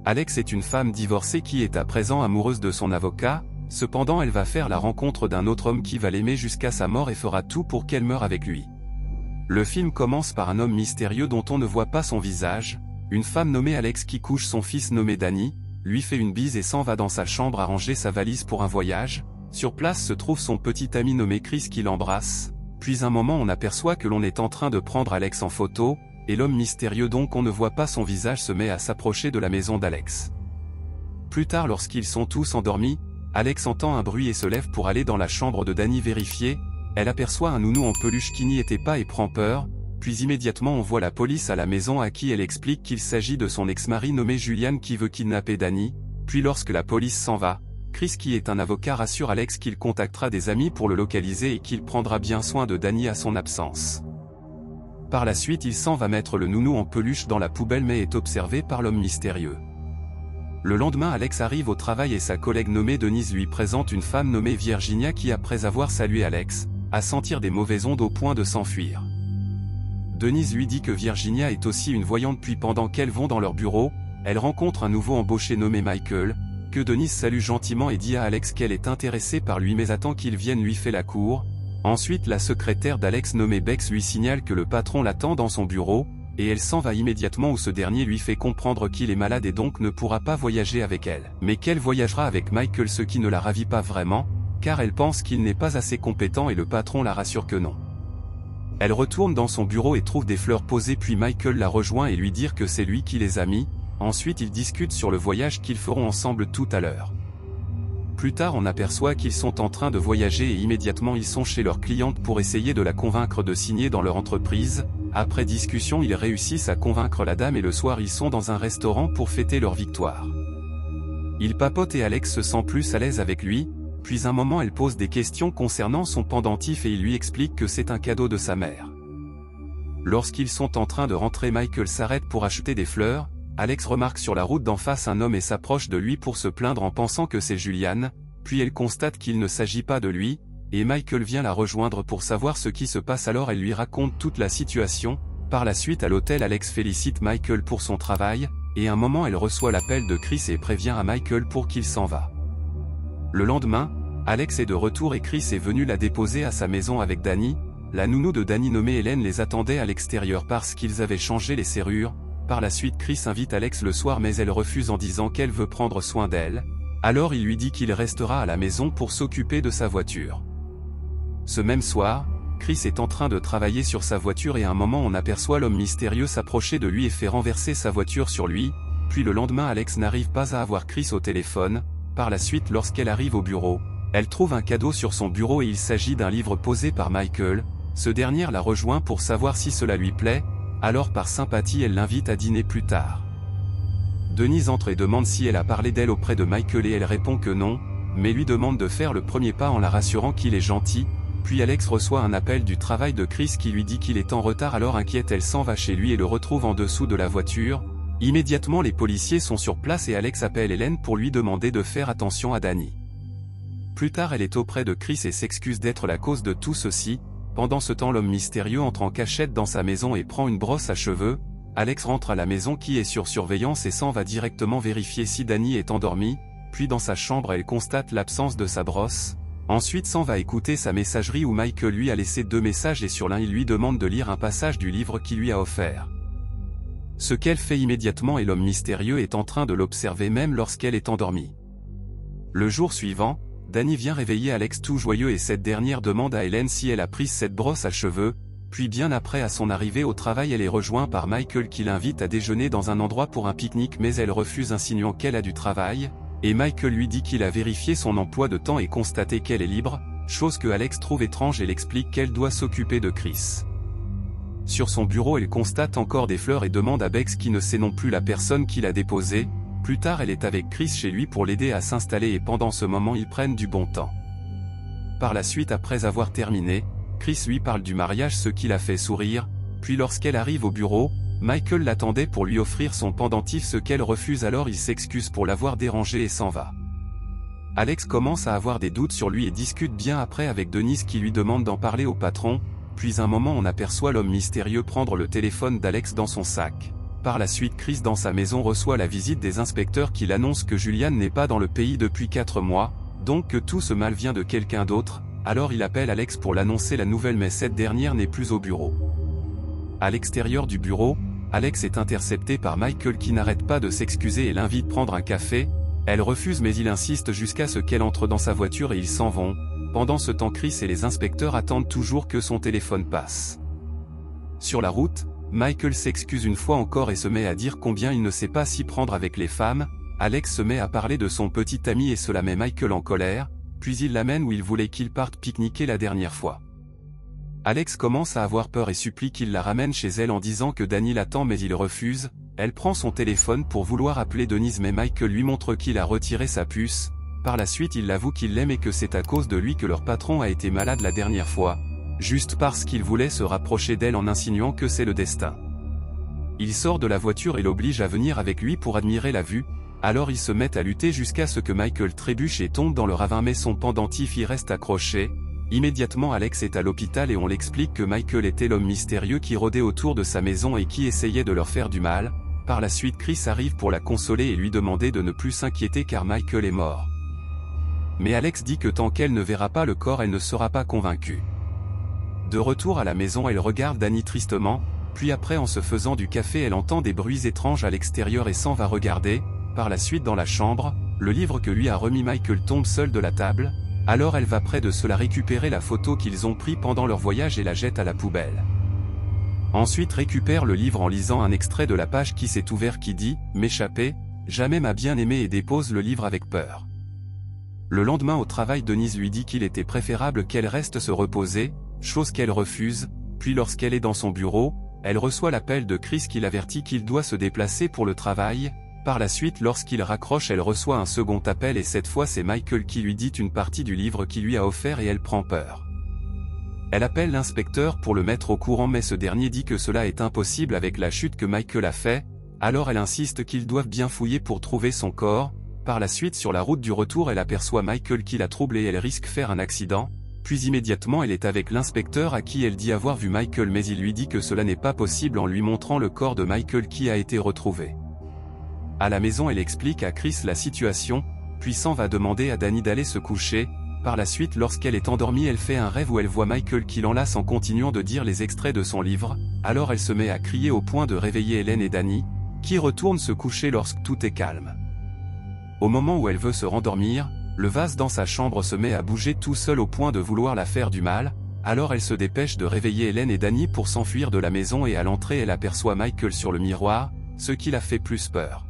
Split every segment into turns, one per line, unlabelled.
Alex est une femme divorcée qui est à présent amoureuse de son avocat, cependant elle va faire la rencontre d'un autre homme qui va l'aimer jusqu'à sa mort et fera tout pour qu'elle meure avec lui. Le film commence par un homme mystérieux dont on ne voit pas son visage, une femme nommée Alex qui couche son fils nommé Danny, lui fait une bise et s'en va dans sa chambre à ranger sa valise pour un voyage. Sur place se trouve son petit ami nommé Chris qui l'embrasse, puis un moment on aperçoit que l'on est en train de prendre Alex en photo, et l'homme mystérieux dont on ne voit pas son visage se met à s'approcher de la maison d'Alex. Plus tard lorsqu'ils sont tous endormis, Alex entend un bruit et se lève pour aller dans la chambre de Danny vérifier, elle aperçoit un nounou en peluche qui n'y était pas et prend peur, puis immédiatement on voit la police à la maison à qui elle explique qu'il s'agit de son ex-mari nommé Julian qui veut kidnapper Danny, puis lorsque la police s'en va, Chris qui est un avocat rassure Alex qu'il contactera des amis pour le localiser et qu'il prendra bien soin de Danny à son absence. Par la suite il s'en va mettre le nounou en peluche dans la poubelle mais est observé par l'homme mystérieux. Le lendemain Alex arrive au travail et sa collègue nommée Denise lui présente une femme nommée Virginia qui après avoir salué Alex, a sentir des mauvaises ondes au point de s'enfuir. Denise lui dit que Virginia est aussi une voyante puis pendant qu'elles vont dans leur bureau, elle rencontre un nouveau embauché nommé Michael, que Denise salue gentiment et dit à Alex qu'elle est intéressée par lui mais attend qu'il vienne lui faire la cour. Ensuite la secrétaire d'Alex nommée Bex lui signale que le patron l'attend dans son bureau, et elle s'en va immédiatement où ce dernier lui fait comprendre qu'il est malade et donc ne pourra pas voyager avec elle, mais qu'elle voyagera avec Michael ce qui ne la ravit pas vraiment, car elle pense qu'il n'est pas assez compétent et le patron la rassure que non. Elle retourne dans son bureau et trouve des fleurs posées puis Michael la rejoint et lui dit que c'est lui qui les a mis, ensuite ils discutent sur le voyage qu'ils feront ensemble tout à l'heure. Plus tard on aperçoit qu'ils sont en train de voyager et immédiatement ils sont chez leur cliente pour essayer de la convaincre de signer dans leur entreprise. Après discussion ils réussissent à convaincre la dame et le soir ils sont dans un restaurant pour fêter leur victoire. Ils papotent et Alex se sent plus à l'aise avec lui, puis un moment elle pose des questions concernant son pendentif et il lui explique que c'est un cadeau de sa mère. Lorsqu'ils sont en train de rentrer Michael s'arrête pour acheter des fleurs, Alex remarque sur la route d'en face un homme et s'approche de lui pour se plaindre en pensant que c'est Julian, puis elle constate qu'il ne s'agit pas de lui, et Michael vient la rejoindre pour savoir ce qui se passe alors elle lui raconte toute la situation. Par la suite à l'hôtel Alex félicite Michael pour son travail, et un moment elle reçoit l'appel de Chris et prévient à Michael pour qu'il s'en va. Le lendemain, Alex est de retour et Chris est venu la déposer à sa maison avec Danny. La nounou de Danny nommée Hélène les attendait à l'extérieur parce qu'ils avaient changé les serrures. Par la suite Chris invite Alex le soir mais elle refuse en disant qu'elle veut prendre soin d'elle. Alors il lui dit qu'il restera à la maison pour s'occuper de sa voiture. Ce même soir, Chris est en train de travailler sur sa voiture et à un moment on aperçoit l'homme mystérieux s'approcher de lui et fait renverser sa voiture sur lui. Puis le lendemain Alex n'arrive pas à avoir Chris au téléphone. Par la suite lorsqu'elle arrive au bureau, elle trouve un cadeau sur son bureau et il s'agit d'un livre posé par Michael. Ce dernier la rejoint pour savoir si cela lui plaît, alors par sympathie elle l'invite à dîner plus tard. Denise entre et demande si elle a parlé d'elle auprès de Michael et elle répond que non, mais lui demande de faire le premier pas en la rassurant qu'il est gentil. Puis Alex reçoit un appel du travail de Chris qui lui dit qu'il est en retard alors inquiète elle s'en va chez lui et le retrouve en dessous de la voiture. Immédiatement les policiers sont sur place et Alex appelle Hélène pour lui demander de faire attention à Danny. Plus tard elle est auprès de Chris et s'excuse d'être la cause de tout ceci. Pendant ce temps l'homme mystérieux entre en cachette dans sa maison et prend une brosse à cheveux. Alex rentre à la maison qui est sur surveillance et s'en va directement vérifier si Danny est endormi, puis dans sa chambre elle constate l'absence de sa brosse. Ensuite s'en va écouter sa messagerie où Michael lui a laissé 2 messages et sur l'un il lui demande de lire un passage du livre qu'il lui a offert. Ce qu'elle fait immédiatement et l'homme mystérieux est en train de l'observer même lorsqu'elle est endormie. Le jour suivant, Danny vient réveiller Alex tout joyeux et cette dernière demande à Hélène si elle a pris cette brosse à cheveux, puis bien après à son arrivée au travail elle est rejointe par Michael qui l'invite à déjeuner dans un endroit pour un pique-nique mais elle refuse insinuant qu'elle a du travail, et Michael lui dit qu'il a vérifié son emploi de temps et constaté qu'elle est libre, chose que Alex trouve étrange et l'explique qu'elle doit s'occuper de Chris. Sur son bureau elle constate encore des fleurs et demande à Bex qui ne sait non plus la personne qui l'a déposée. Plus tard elle est avec Chris chez lui pour l'aider à s'installer et pendant ce moment ils prennent du bon temps. Par la suite après avoir terminé, Chris lui parle du mariage ce qui la fait sourire, puis lorsqu'elle arrive au bureau, Michael l'attendait pour lui offrir son pendentif ce qu'elle refuse alors il s'excuse pour l'avoir dérangé et s'en va. Alex commence à avoir des doutes sur lui et discute bien après avec Denise qui lui demande d'en parler au patron. Puis un moment on aperçoit l'homme mystérieux prendre le téléphone d'Alex dans son sac. Par la suite, Chris dans sa maison reçoit la visite des inspecteurs qui l'annoncent que Julian n'est pas dans le pays depuis 4 mois, donc que tout ce mal vient de quelqu'un d'autre. Alors il appelle Alex pour l'annoncer la nouvelle, mais cette dernière n'est plus au bureau. À l'extérieur du bureau, Alex est intercepté par Michael qui n'arrête pas de s'excuser et l'invite à prendre un café. Elle refuse mais il insiste jusqu'à ce qu'elle entre dans sa voiture et ils s'en vont. Pendant ce temps, Chris et les inspecteurs attendent toujours que son téléphone passe. Sur la route, Michael s'excuse une fois encore et se met à dire combien il ne sait pas s'y prendre avec les femmes. Alex se met à parler de son petit ami et cela met Michael en colère, puis il l'amène où il voulait qu'il parte pique-niquer la dernière fois. Alex commence à avoir peur et supplie qu'il la ramène chez elle en disant que Danny l'attend mais il refuse. Elle prend son téléphone pour vouloir appeler Denise mais Michael lui montre qu'il a retiré sa puce. Par la suite il l'avoue qu'il l'aime et que c'est à cause de lui que leur patron a été malade la dernière fois, juste parce qu'il voulait se rapprocher d'elle en insinuant que c'est le destin. Il sort de la voiture et l'oblige à venir avec lui pour admirer la vue, alors ils se mettent à lutter jusqu'à ce que Michael trébuche et tombe dans le ravin mais son pendentif y reste accroché. Immédiatement Alex est à l'hôpital et on l'explique que Michael était l'homme mystérieux qui rôdait autour de sa maison et qui essayait de leur faire du mal. Par la suite Chris arrive pour la consoler et lui demander de ne plus s'inquiéter car Michael est mort. Mais Alex dit que tant qu'elle ne verra pas le corps elle ne sera pas convaincue. De retour à la maison elle regarde Danny tristement, puis après en se faisant du café elle entend des bruits étranges à l'extérieur et s'en va regarder. Par la suite dans la chambre, le livre que lui a remis Michael tombe seul de la table. Alors elle va près de cela récupérer la photo qu'ils ont pris pendant leur voyage et la jette à la poubelle. Ensuite récupère le livre en lisant un extrait de la page qui s'est ouvert qui dit « M'échapper, jamais m'a bien aimé » et dépose le livre avec peur. Le lendemain au travail Denise lui dit qu'il était préférable qu'elle reste se reposer, chose qu'elle refuse, puis lorsqu'elle est dans son bureau, elle reçoit l'appel de Chris qui l'avertit qu'il doit se déplacer pour le travail. Par la suite lorsqu'il raccroche elle reçoit un second appel et cette fois c'est Michael qui lui dit une partie du livre qu'il lui a offert et elle prend peur. Elle appelle l'inspecteur pour le mettre au courant mais ce dernier dit que cela est impossible avec la chute que Michael a fait, alors elle insiste qu'ils doivent bien fouiller pour trouver son corps. Par la suite sur la route du retour elle aperçoit Michael qui la trouble et elle risque faire un accident, puis immédiatement elle est avec l'inspecteur à qui elle dit avoir vu Michael mais il lui dit que cela n'est pas possible en lui montrant le corps de Michael qui a été retrouvé. À la maison elle explique à Chris la situation, puis s'en va demander à Danny d'aller se coucher. Par la suite lorsqu'elle est endormie elle fait un rêve où elle voit Michael qui l'enlace en continuant de dire les extraits de son livre, alors elle se met à crier au point de réveiller Hélène et Danny, qui retournent se coucher lorsque tout est calme. Au moment où elle veut se rendormir, le vase dans sa chambre se met à bouger tout seul au point de vouloir la faire du mal, alors elle se dépêche de réveiller Hélène et Danny pour s'enfuir de la maison et à l'entrée elle aperçoit Michael sur le miroir, ce qui la fait plus peur.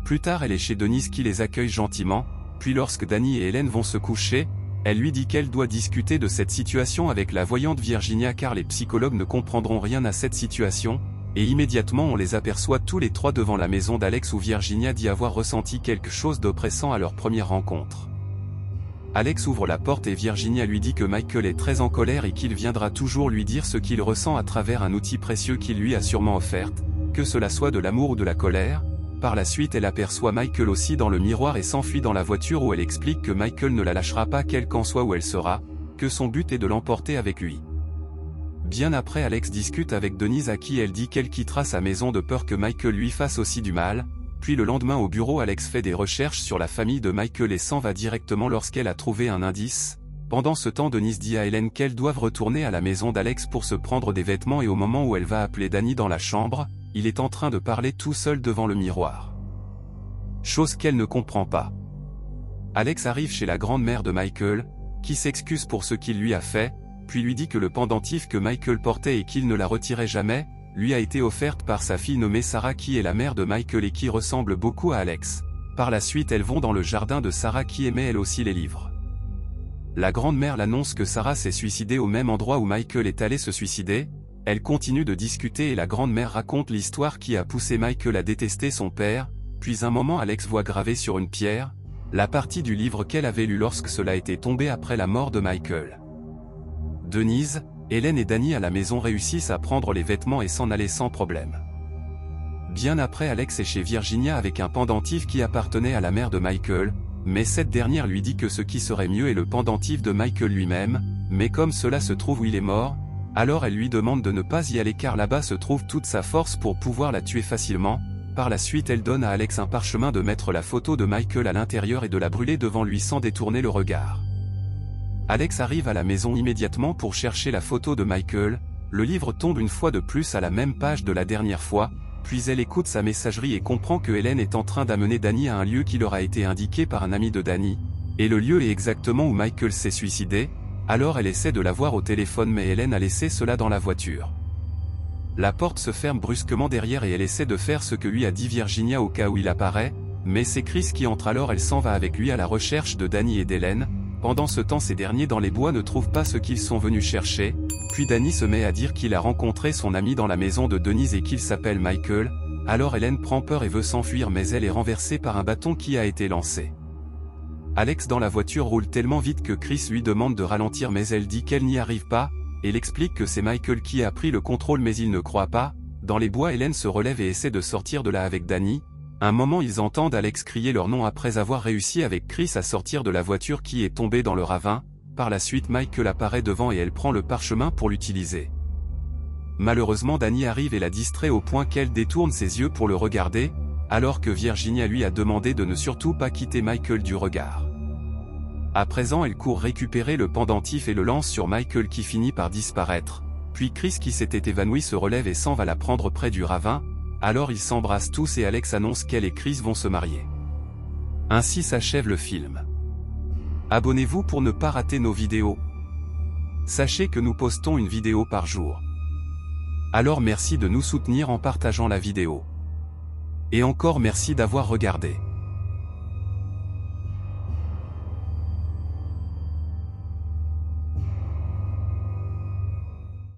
Plus tard elle est chez Denise qui les accueille gentiment, puis lorsque Danny et Hélène vont se coucher, elle lui dit qu'elle doit discuter de cette situation avec la voyante Virginia car les psychologues ne comprendront rien à cette situation, et immédiatement on les aperçoit tous les trois devant la maison d'Alex où Virginia dit avoir ressenti quelque chose d'oppressant à leur première rencontre. Alex ouvre la porte et Virginia lui dit que Michael est très en colère et qu'il viendra toujours lui dire ce qu'il ressent à travers un outil précieux qu'il lui a sûrement offert, que cela soit de l'amour ou de la colère. Par la suite elle aperçoit Michael aussi dans le miroir et s'enfuit dans la voiture où elle explique que Michael ne la lâchera pas quel qu'en soit où elle sera, que son but est de l'emporter avec lui. Bien après Alex discute avec Denise à qui elle dit qu'elle quittera sa maison de peur que Michael lui fasse aussi du mal, puis le lendemain au bureau Alex fait des recherches sur la famille de Michael et s'en va directement lorsqu'elle a trouvé un indice. Pendant ce temps Denise dit à Hélène qu'elles doivent retourner à la maison d'Alex pour se prendre des vêtements et au moment où elle va appeler Danny dans la chambre, il est en train de parler tout seul devant le miroir. Chose qu'elle ne comprend pas. Alex arrive chez la grand-mère de Michael, qui s'excuse pour ce qu'il lui a fait, puis lui dit que le pendentif que Michael portait et qu'il ne la retirait jamais, lui a été offerte par sa fille nommée Sarah qui est la mère de Michael et qui ressemble beaucoup à Alex. Par la suite elles vont dans le jardin de Sarah qui aimait elle aussi les livres. La grand-mère l'annonce que Sarah s'est suicidée au même endroit où Michael est allé se suicider. Elle continue de discuter et la grand-mère raconte l'histoire qui a poussé Michael à détester son père, puis un moment Alex voit gravé sur une pierre, la partie du livre qu'elle avait lu lorsque cela était tombé après la mort de Michael. Denise, Hélène et Danny à la maison réussissent à prendre les vêtements et s'en aller sans problème. Bien après Alex est chez Virginia avec un pendentif qui appartenait à la mère de Michael, mais cette dernière lui dit que ce qui serait mieux est le pendentif de Michael lui-même, mais comme cela se trouve où il est mort, Alors elle lui demande de ne pas y aller car là-bas se trouve toute sa force pour pouvoir la tuer facilement. Par la suite elle donne à Alex un parchemin de mettre la photo de Michael à l'intérieur et de la brûler devant lui sans détourner le regard. Alex arrive à la maison immédiatement pour chercher la photo de Michael. Le livre tombe une fois de plus à la même page de la dernière fois, puis elle écoute sa messagerie et comprend que Helen est en train d'amener Danny à un lieu qui leur a été indiqué par un ami de Danny, et le lieu est exactement où Michael s'est suicidé. Alors elle essaie de la voir au téléphone mais Helen a laissé cela dans la voiture. La porte se ferme brusquement derrière et elle essaie de faire ce que lui a dit Virginia au cas où il apparaît, mais c'est Chris qui entre alors elle s'en va avec lui à la recherche de Danny et d'Helen. Pendant ce temps ces derniers dans les bois ne trouvent pas ce qu'ils sont venus chercher, puis Danny se met à dire qu'il a rencontré son ami dans la maison de Denise et qu'il s'appelle Michael. Alors Helen prend peur et veut s'enfuir mais elle est renversée par un bâton qui a été lancé. Alex dans la voiture roule tellement vite que Chris lui demande de ralentir mais elle dit qu'elle n'y arrive pas, et il explique que c'est Michael qui a pris le contrôle mais il ne croit pas. Dans les bois Helen se relève et essaie de sortir de là avec Danny. Un moment ils entendent Alex crier leur nom après avoir réussi avec Chris à sortir de la voiture qui est tombée dans le ravin. Par la suite Michael apparaît devant et elle prend le parchemin pour l'utiliser. Malheureusement Danny arrive et la distrait au point qu'elle détourne ses yeux pour le regarder, alors que Virginia lui a demandé de ne surtout pas quitter Michael du regard. À présent elle court récupérer le pendentif et le lance sur Michael qui finit par disparaître, puis Chris qui s'était évanoui se relève et s'en va la prendre près du ravin. Alors ils s'embrassent tous et Alex annonce qu'elle et Chris vont se marier. Ainsi s'achève le film. Abonnez-vous pour ne pas rater nos vidéos. Sachez que nous postons une vidéo par jour. Alors merci de nous soutenir en partageant la vidéo. Et encore merci d'avoir regardé.